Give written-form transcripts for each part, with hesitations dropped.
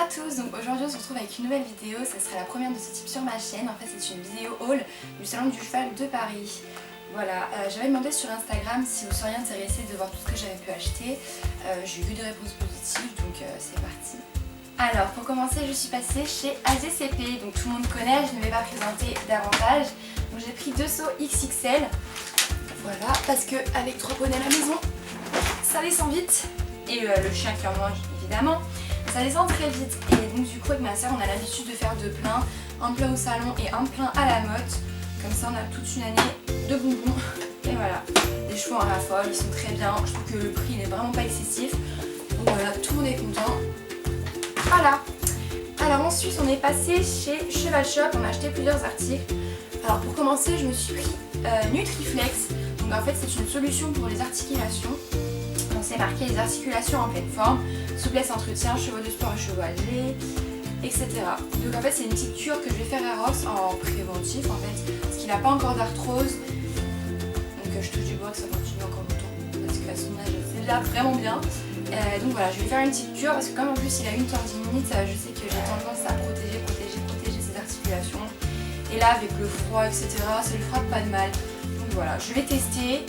tous, donc aujourd'hui on se retrouve avec une nouvelle vidéo, ça sera la première de ce type sur ma chaîne. En fait c'est une vidéo haul du salon du cheval de Paris. Voilà, j'avais demandé sur Instagram si vous seriez intéressés de voir tout ce que j'avais pu acheter. J'ai eu des réponses positives, donc c'est parti. Alors pour commencer, je suis passée chez AGCP, donc tout le monde connaît, je ne vais pas présenter davantage. Donc j'ai pris 2 seaux XXL, voilà, parce que avec 3 poneys à la maison, ça descend vite. Et le chien qui en mange évidemment. Ça descend très vite et donc du coup avec ma soeur on a l'habitude de faire 2 pleins, un plein au salon et un plein à la motte. Comme ça on a toute une année de bonbons et voilà. Les chevaux en raffole, ils sont très bien, je trouve que le prix n'est vraiment pas excessif. Donc voilà, tout le monde est content. Voilà. Alors ensuite on est passé chez Cheval Shop, on a acheté plusieurs articles. Alors pour commencer je me suis pris Nutriflex. Donc en fait c'est une solution pour les articulations. Donc c'est marqué les articulations en pleine forme, souplesse, entretien, chevaux de sport et chevaux âgés, etc. Donc en fait c'est une petite cure que je vais faire à Ross en préventif en fait, parce qu'il n'a pas encore d'arthrose. Donc je touche du bois que ça continue encore longtemps, parce qu'à son âge c'est déjà vraiment bien. Donc voilà, je vais faire une petite cure parce que comme en plus il a une tendinite, je sais que j'ai tendance à protéger ses articulations. Et là avec le froid etc, ça lui fera pas de mal. Donc voilà, je vais tester,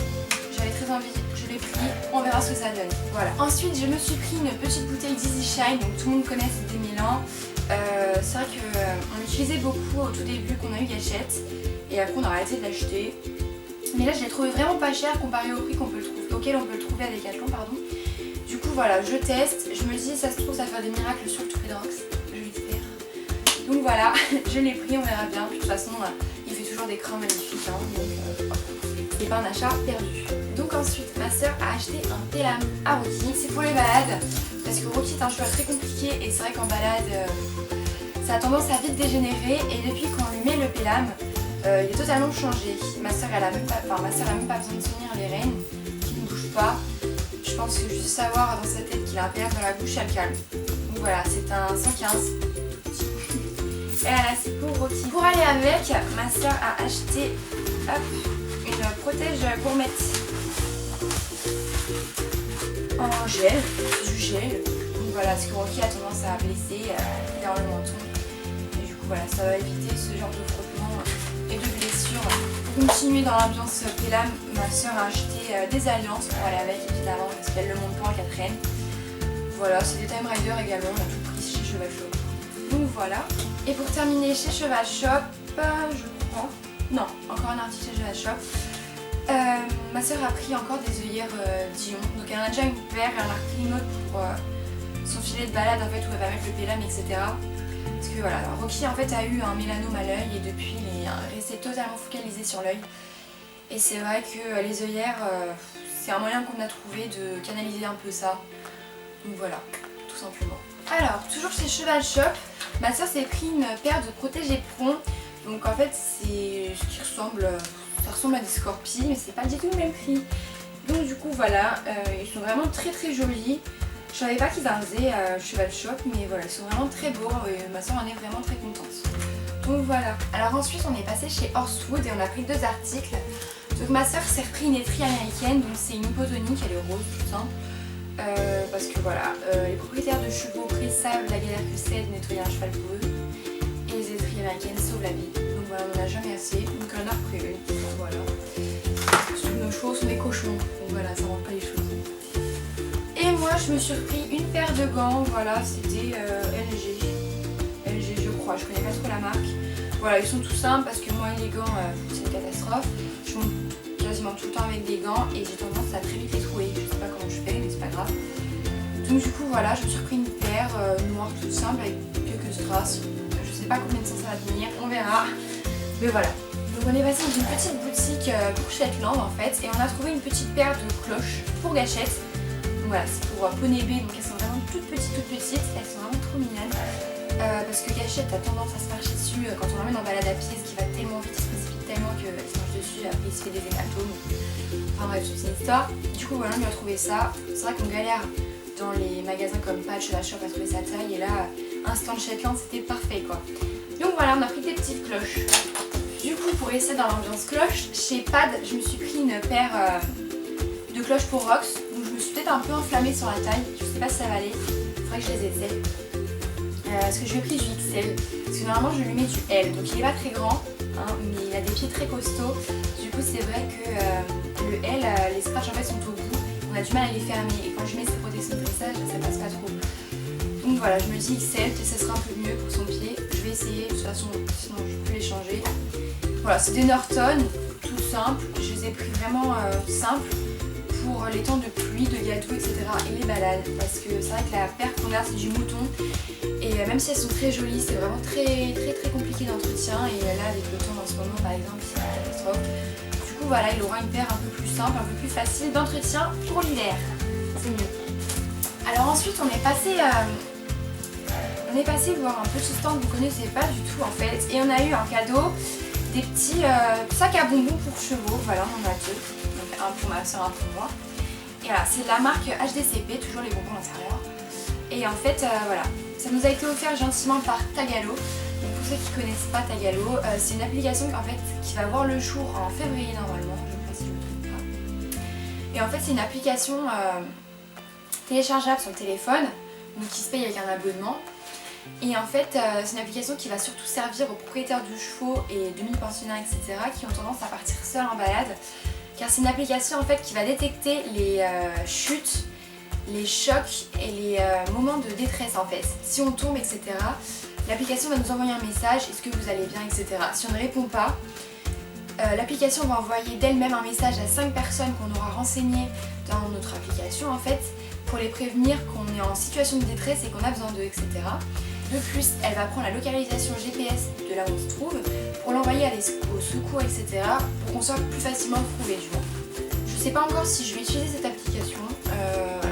j'avais très envie. Je l'ai pris, on verra ce que ça donne. Voilà. Ensuite, je me suis pris une petite bouteille d'Easy Shine, donc tout le monde connaît, c'est 2000 ans. C'est vrai qu'on l'utilisait beaucoup au tout début qu'on a eu Gâchette, et après on a arrêté de l'acheter. Mais là, je l'ai trouvé vraiment pas cher comparé au prix auquel on peut le trouver à Decathlon, pardon. Du coup, voilà, je teste. Je me dis, ça se trouve, ça va faire des miracles sur le Toupeedrox, je l'espère. Donc voilà, je l'ai pris, on verra bien. Puis, de toute façon, il fait toujours des crins magnifiques, hein, donc c'est pas un achat perdu. Donc ensuite, ma soeur a acheté un Pelham à Rocky. C'est pour les balades, parce que Rocky est un cheval très compliqué et c'est vrai qu'en balade, ça a tendance à vite dégénérer. Et depuis qu'on lui met le Pelham, il est totalement changé. Ma soeur a même pas besoin de tenir les rênes, qui ne bougent pas. Je pense que juste savoir dans sa tête qu'il a un Pelham dans la bouche, elle calme. Donc voilà, c'est un 115. Et là, c'est pour Rocky. Pour aller avec, ma soeur a acheté une protège gourmette en gel, du gel. Donc voilà, parce que Rocky a tendance à blesser dans le menton. Et du coup voilà, ça va éviter ce genre de frottement et de blessures. Pour continuer dans l'ambiance Pelham, ma soeur a acheté des alliances pour aller avec évidemment, parce qu'elle le monte pas en 4 rênes. Voilà, c'est des Time Rider également, on a tout pris chez Cheval Shop. Donc voilà. Et pour terminer chez Cheval Shop, je crois. Non, encore un article chez Cheval Shop. Ma soeur a pris encore des œillères Dion, donc elle en a déjà une paire, elle en a pris une autre pour son filet de balade en fait où elle va mettre le Pelham etc. Parce que voilà, Rocky en fait a eu un mélanome à l'œil et depuis il est resté totalement focalisé sur l'œil. Et c'est vrai que les œillères, c'est un moyen qu'on a trouvé de canaliser un peu ça. Donc voilà, tout simplement. Alors, toujours chez Cheval Shop, ma soeur s'est pris une paire de protège-éperons. Donc en fait c'est ce qui ressemble... Ça ressemble à des scorpions, mais c'est pas du tout le même prix. Donc du coup voilà, ils sont vraiment très très jolis. Je savais pas qu'ils en faisaient à Cheval Shop, mais voilà, ils sont vraiment très beaux. Ma soeur en est vraiment très contente. Donc voilà. Alors ensuite on est passé chez Horsewood et on a pris 2 articles. Donc ma soeur s'est repris une étrie américaine, donc c'est une hypotonique, elle est rose tout simple. Parce que voilà, les propriétaires de chevaux près savent la galère que c'est de nettoyer un cheval pour eux. Et les étries américaines sauvent la vie. Donc voilà, on n'en a jamais assez, donc on en a repris une. Donc voilà. Nos chevaux sont des cochons, donc voilà, ça rend pas les choses. Et moi je me suis repris une paire de gants, voilà, c'était LG, je crois, je connais pas trop la marque. Voilà, ils sont tout simples parce que moi les gants, c'est une catastrophe. Je monte quasiment tout le temps avec des gants et j'ai tendance à très vite les trouver. Je sais pas comment je fais, mais c'est pas grave. Donc du coup voilà, je me suis repris une paire noire toute simple avec quelques strass. Je sais pas combien de temps ça va tenir, on verra. Mais voilà. Donc on est passé dans une petite boutique pour Shetland en fait et on a trouvé une petite paire de cloches pour Gâchette. Donc voilà, c'est pour poney B, donc elles sont vraiment toutes petites, elles sont vraiment trop mignonnes. Parce que Gâchette a tendance à se marcher dessus quand on l'emmène en balade à pied, ce qui va tellement vite, il se précipite tellement qu'elle se marche dessus, après il se fait des hématomes. Enfin bref, c'est une histoire. Du coup voilà, on lui a trouvé ça. C'est vrai qu'on galère dans les magasins comme Patch, la Shop à trouver sa taille et là, Instant Shetland c'était parfait quoi. Donc voilà, on a pris des petites cloches. Du coup, pour essayer dans l'ambiance cloche, chez Pad, je me suis pris une paire de cloches pour Rox. Donc je me suis peut-être un peu enflammée sur la taille. Je sais pas si ça va aller. Il faudrait que je les essaie. parce que je lui ai pris du XL, parce que normalement je lui mets du L, donc il est pas très grand, hein, mais il a des pieds très costauds. Du coup c'est vrai que le L, les scratchs en fait sont au bout, on a du mal à les fermer, et quand je mets ces protections de dressage, ça passe pas trop. Donc voilà, je me dis XL, peut-être ça sera un peu mieux pour son pied. Je vais essayer, de toute façon, sinon je peux les changer. Voilà, c'est des Norton, tout simple. Je les ai pris vraiment simples pour les temps de pluie, de gâteaux, etc. et les balades. Parce que c'est vrai que la paire qu'on a, c'est du mouton. Et même si elles sont très jolies, c'est vraiment très compliqué d'entretien. Et là, avec le temps en ce moment, par exemple, c'est une catastrophe. Du coup, voilà, il aura une paire un peu plus simple, un peu plus facile d'entretien pour l'hiver. C'est mieux. Alors ensuite, on est passé voir un petit stand que vous ne connaissez pas du tout en fait, et on a eu un cadeau, des petits sacs à bonbons pour chevaux. Voilà, on en a deux, donc un pour ma soeur, un pour moi. Et voilà, c'est de la marque HDCP, toujours les bonbons à l'intérieur. Et en fait, voilà, ça nous a été offert gentiment par Tagalo. Donc pour ceux qui ne connaissent pas Tagalo, c'est une application en fait qui va voir le jour en février normalement, je ne sais pas si je me trompe pas. Et en fait, c'est une application téléchargeable sur le téléphone, donc qui se paye avec un abonnement. Et en fait, c'est une application qui va surtout servir aux propriétaires de chevaux et demi-pensionnaires, etc. qui ont tendance à partir seuls en balade. Car c'est une application en fait qui va détecter les chutes, les chocs et les moments de détresse en fait. Si on tombe, etc. L'application va nous envoyer un message, est-ce que vous allez bien, etc. Si on ne répond pas, l'application va envoyer d'elle-même un message à 5 personnes qu'on aura renseignées dans notre application en fait, pour les prévenir qu'on est en situation de détresse et qu'on a besoin d'eux, etc. De plus, elle va prendre la localisation GPS de là où on se trouve pour l'envoyer au secours, etc. pour qu'on soit plus facilement trouvé du moins. Je ne sais pas encore si je vais utiliser cette application.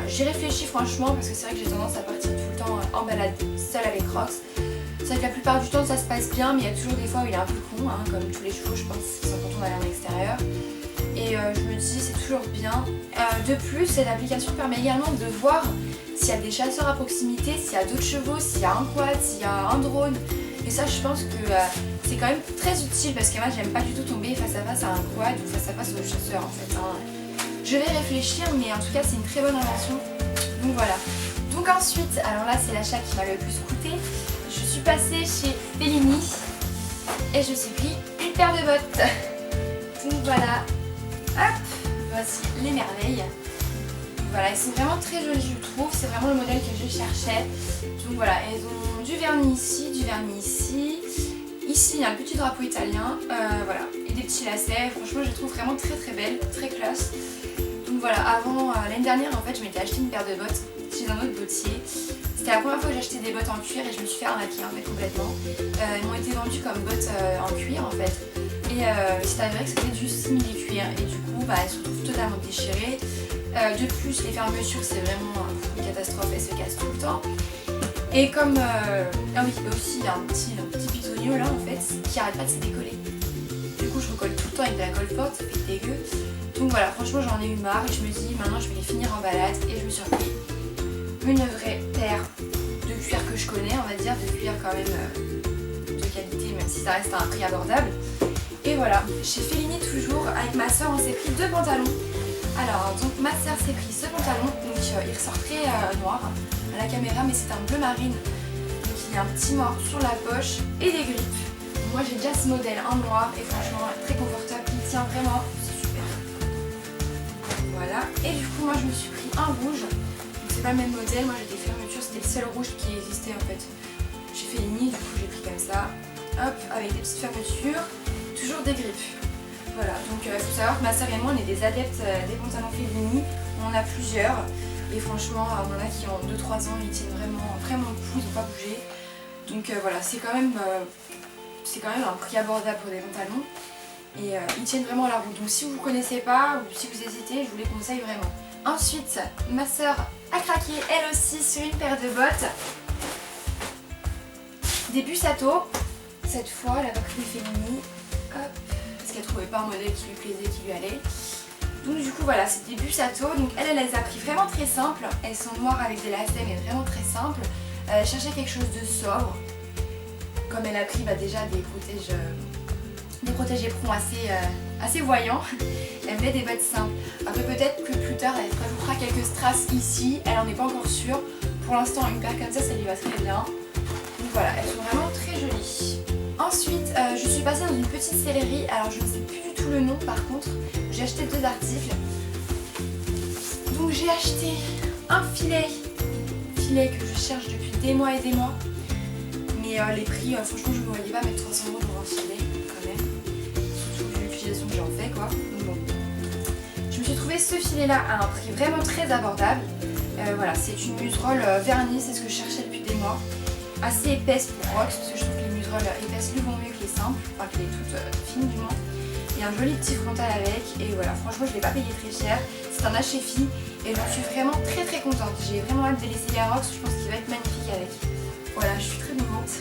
J'y réfléchis franchement parce que c'est vrai que j'ai tendance à partir tout le temps en balade seule avec Rox. C'est vrai que la plupart du temps ça se passe bien, mais il y a toujours des fois où il est un peu con, hein, comme tous les chevaux je pense qui sont contents d'aller en extérieur. Et je me dis c'est toujours bien. De plus, cette application permet également de voir s'il y a des chasseurs à proximité, s'il y a d'autres chevaux, s'il y a un quad, s'il y a un drone. Et ça je pense que c'est quand même très utile parce que moi j'aime pas du tout tomber face à face à un quad ou face à face au chasseur en fait. Hein. Je vais réfléchir, mais en tout cas c'est une très bonne invention. Donc voilà. Donc ensuite, alors là c'est l'achat qui m'a le plus coûté. Je suis passée chez Fellini et je me suis pris une paire de bottes. Donc voilà. Hop, voici les merveilles. Voilà, elles sont vraiment très jolies je trouve, c'est vraiment le modèle que je cherchais. Donc voilà, elles ont du vernis ici, du vernis ici. Ici il y a un petit drapeau italien, voilà, et des petits lacets. Franchement je les trouve vraiment très belles, très classe. Donc voilà, avant, l'année dernière en fait je m'étais acheté une paire de bottes chez un autre bottier. C'était la première fois que j'achetais des bottes en cuir et je me suis fait arnaquer en fait complètement. Elles m'ont été vendues comme bottes en cuir en fait. Et c'est avéré que c'était du simili-cuir et du coup elles se retrouvent totalement déchirées. De plus les fermetures c'est vraiment une catastrophe, elles se cassent tout le temps. Et comme... ah oui, aussi il y a un petit pitonio là en fait qui arrête pas de se décoller. Du coup je recolle tout le temps avec de la colle forte, ça fait dégueu. Donc voilà, franchement j'en ai eu marre et je me dis maintenant je vais les finir en balade et je me suis repris une vraie paire de cuir que je connais, on va dire, de cuir quand même de qualité même si ça reste à un prix abordable. Et voilà, chez Fellini toujours, avec ma soeur on s'est pris deux pantalons. Alors donc ma soeur s'est pris ce pantalon, donc il ressort très noir à la caméra mais c'est un bleu marine. Donc il y a un petit noir sur la poche et des grippes. Donc, moi j'ai déjà ce modèle en noir et franchement très confortable, il tient vraiment, c'est super. Voilà, et du coup moi je me suis pris un rouge. C'est pas le même modèle, moi j'ai des fermetures, c'était le seul rouge qui existait en fait chez Fellini, du coup j'ai pris comme ça, hop, avec des petites fermetures, toujours des grippes. Voilà, donc il faut savoir que ma soeur et moi on est des adeptes des pantalons Fellini, on en a plusieurs, et franchement on en a qui ont 2-3 ans, ils tiennent vraiment le coup, ils n'ont pas bougé. Donc voilà, c'est quand même un prix abordable pour des pantalons, et ils tiennent vraiment la route. Donc si vous ne connaissez pas, ou si vous hésitez, je vous les conseille vraiment. Ensuite, ma soeur a craqué elle aussi sur une paire de bottes. Des Bussato. Cette fois, elle a pas pris Fellini. Hop, parce qu'elle trouvait pas un modèle qui lui plaisait, qui lui allait. Donc du coup voilà, c'est des Bussato. Donc elle les a pris vraiment très simples. Elles sont noires avec des lacets mais vraiment très simples. Elle cherchait quelque chose de sobre. Comme elle a pris déjà des protèges éperons assez voyants. Elle met des bottes simples. Après peut-être que plus tard elle rajoutera quelques strass ici, elle en est pas encore sûre. Pour l'instant une paire comme ça lui va très bien. voilà, elles sont vraiment très jolies. Ensuite, je suis passée dans une petite sellerie. Alors je ne sais plus du tout le nom par contre. J'ai acheté 2 articles. Donc j'ai acheté un filet que je cherche depuis des mois et des mois. Mais les prix, franchement je ne me voyais pas mettre 300 € dans un filet quand même. Surtout vu l'utilisation que j'en fais quoi. Donc bon. Je me suis trouvé ce filet là à un prix vraiment très abordable. Voilà, c'est une muserolle vernie, c'est ce que je cherchais depuis des mois. Assez épaisse pour Rox, parce que je trouve que les muserolles épaisses lui vont mieux que les simples, enfin que les toutes fines du moins. Il y a un joli petit frontal avec, et voilà, franchement je ne l'ai pas payé très cher. C'est un HFI, et j'en suis vraiment très contente. J'ai vraiment hâte de l'essayer à Rox, je pense qu'il va être magnifique avec. Voilà, je suis très contente.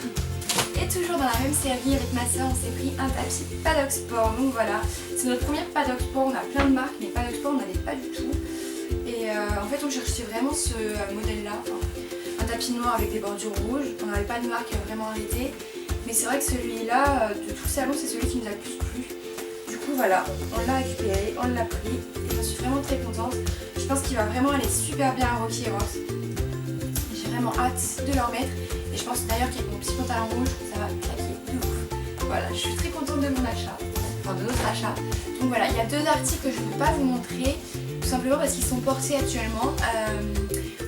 Et toujours dans la même série, avec ma soeur, on s'est pris un tapis Paddock Sport. Donc voilà, c'est notre première Paddock Sport, on a plein de marques, mais Paddock Sport on n'avait pas du tout. Et en fait on cherchait vraiment ce modèle-là. Un tapis noir avec des bordures rouges, on n'avait pas de marque vraiment arrêtée, mais c'est vrai que celui-là, de tout le salon, c'est celui qui nous a le plus plu. Du coup voilà, on l'a récupéré, on l'a pris, et je suis vraiment très contente. Je pense qu'il va vraiment aller super bien à Rocky et Rox. J'ai vraiment hâte de le remettre, et je pense d'ailleurs qu'avec mon petit pantalon rouge, ça va claquer de ouf. Voilà, je suis très contente de mon achat, enfin de notre achat. Donc voilà, il y a 2 articles que je ne peux pas vous montrer, tout simplement parce qu'ils sont portés actuellement.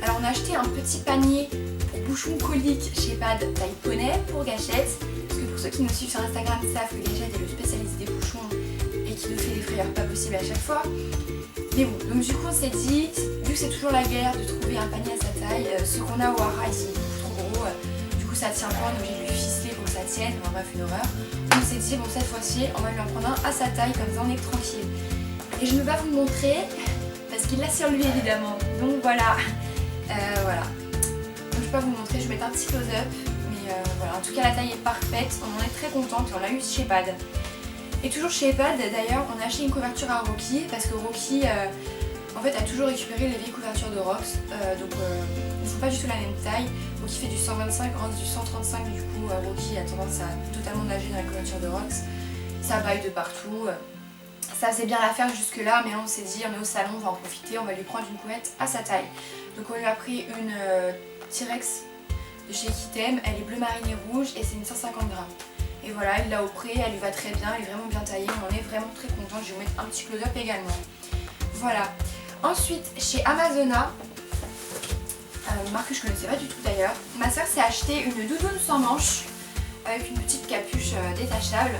Alors on a acheté un petit panier pour bouchons coliques chez Pad taille poney pour Gâchette. Parce que pour ceux qui nous suivent sur Instagram savent que Gâchette est le spécialiste des bouchons et qui nous fait des frayeurs pas possibles à chaque fois. Mais bon, donc du coup on s'est dit, vu que c'est toujours la galère de trouver un panier à sa taille, ceux qu'on a au Hara ils sont beaucoup trop gros, du coup ça tient pas, on est obligé de lui ficeler pour que ça tienne, enfin bref une horreur. On s'est dit bon cette fois-ci on va lui en prendre un à sa taille, comme ça on est tranquille. Et je ne vais pas vous le montrer parce qu'il l'a sur lui évidemment, donc voilà. Voilà, donc je peux pas vous montrer, je vais mettre un petit close-up, mais voilà, en tout cas la taille est parfaite, on en est très contente et on l'a eu chez Pad. Et toujours chez Pad d'ailleurs, on a acheté une couverture à Rocky parce que Rocky en fait a toujours récupéré les vieilles couvertures de Rox, donc ils ne sont pas du tout la même taille. Rocky fait du 125, Rox du 135, du coup Rocky a tendance à totalement nager dans la couverture de Rox, ça baille de partout. Ça faisait bien l'affaire jusque là, mais là on s'est dit on est au salon, on va en profiter, on va lui prendre une couette à sa taille. Donc on lui a pris une T-Rex de chez Kitem, elle est bleu marine et rouge et c'est une 150 grammes. Et voilà, il l'a au prix, elle lui va très bien, elle est vraiment bien taillée, on en est vraiment très content. Je vais vous mettre un petit close-up également. Voilà. Ensuite, chez Amazona, une marque que je connaissais pas du tout d'ailleurs, ma soeur s'est acheté une doudoune sans manches avec une petite capuche détachable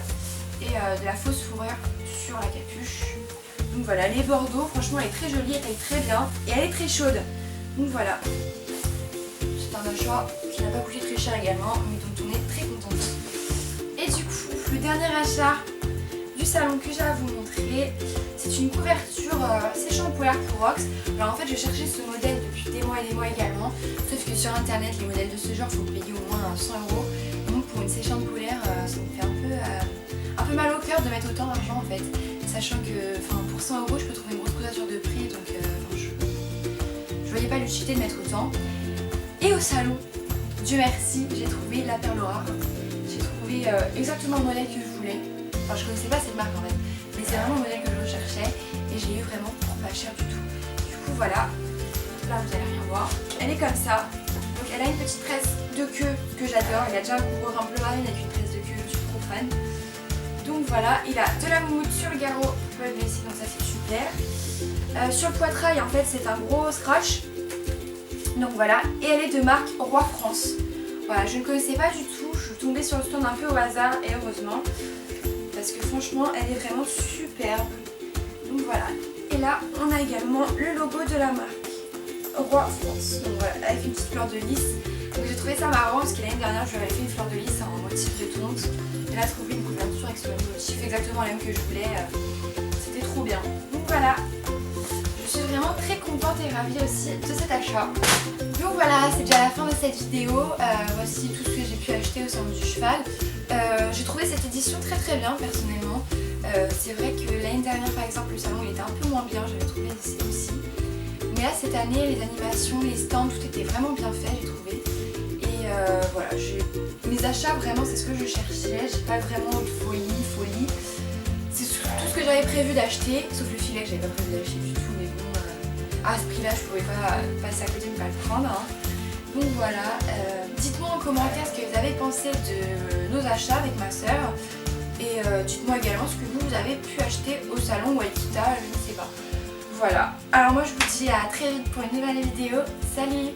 et de la fausse fourrure sur la capuche. Donc voilà, elle est bordeaux, franchement elle est très jolie, elle taille très bien et elle est très chaude. Donc voilà, c'est un achat qui n'a pas coûté très cher également, mais dont on est très contente. Et du coup, le dernier achat du salon que j'ai à vous montrer, c'est une couverture séchant polaire pour Rox. Alors en fait, je cherchais ce modèle depuis des mois et des mois également, sauf que sur internet, les modèles de ce genre, il faut payer au moins 100 €. Donc pour une séchante polaire, ça me fait un peu mal au cœur de mettre autant d'argent en fait, sachant que pour 100 € je peux trouver une grosse couverture de prix, donc je voyais pas l'utilité de mettre autant. Et au salon, Dieu merci, j'ai trouvé la perle rare. J'ai trouvé exactement le modèle que je voulais. Enfin je connaissais pas cette marque en fait, mais c'est vraiment le modèle que je recherchais et j'ai eu vraiment pour pas cher du tout. Du coup voilà, là vous allez rien voir, elle est comme ça. Donc elle a une petite tresse de queue que j'adore, il a déjà un coureur un bleu marine avec une tresse de queue, je suis trop fan. Donc voilà, il a de la moumoute sur le garrot, vous pouvez le laisser, donc ça c'est super. Sur le poitrail en fait c'est un gros scratch. Donc voilà, et elle est de marque Roi France. Voilà, je ne connaissais pas du tout, je suis tombée sur le stand un peu au hasard et heureusement. Parce que franchement elle est vraiment superbe. Donc voilà, et là on a également le logo de la marque Roi France. Donc voilà, avec une petite fleur de lys. Donc j'ai trouvé ça marrant parce que l'année dernière je lui avais fait une fleur de lys en motif de tonte. Et là trouvé une couverture avec ce motif exactement la même que je voulais. C'était trop bien. Donc voilà, je suis vraiment très contente et ravie aussi de cet achat. Donc voilà, c'est déjà la fin de cette vidéo. Voici tout ce que j'ai pu acheter au salon du cheval. J'ai trouvé cette édition très bien personnellement. C'est vrai que l'année dernière par exemple le salon il était un peu moins bien, j'avais trouvé aussi. Mais là cette année les animations, les stands, tout était vraiment bien fait j'ai trouvé. Et voilà, mes achats vraiment c'est ce que je cherchais, j'ai pas vraiment de folie. C'est tout ce que j'avais prévu d'acheter, sauf le filet que j'avais pas prévu d'acheter du tout, mais bon, à ce prix là je pouvais pas passer à côté de ne pas le prendre. Hein. Donc voilà, dites-moi en commentaire ce que vous avez pensé de nos achats avec ma soeur. Et dites-moi également ce que vous avez pu acheter au salon ou à Ikita, je ne sais pas. Voilà, alors moi je vous dis à très vite pour une nouvelle vidéo. Salut!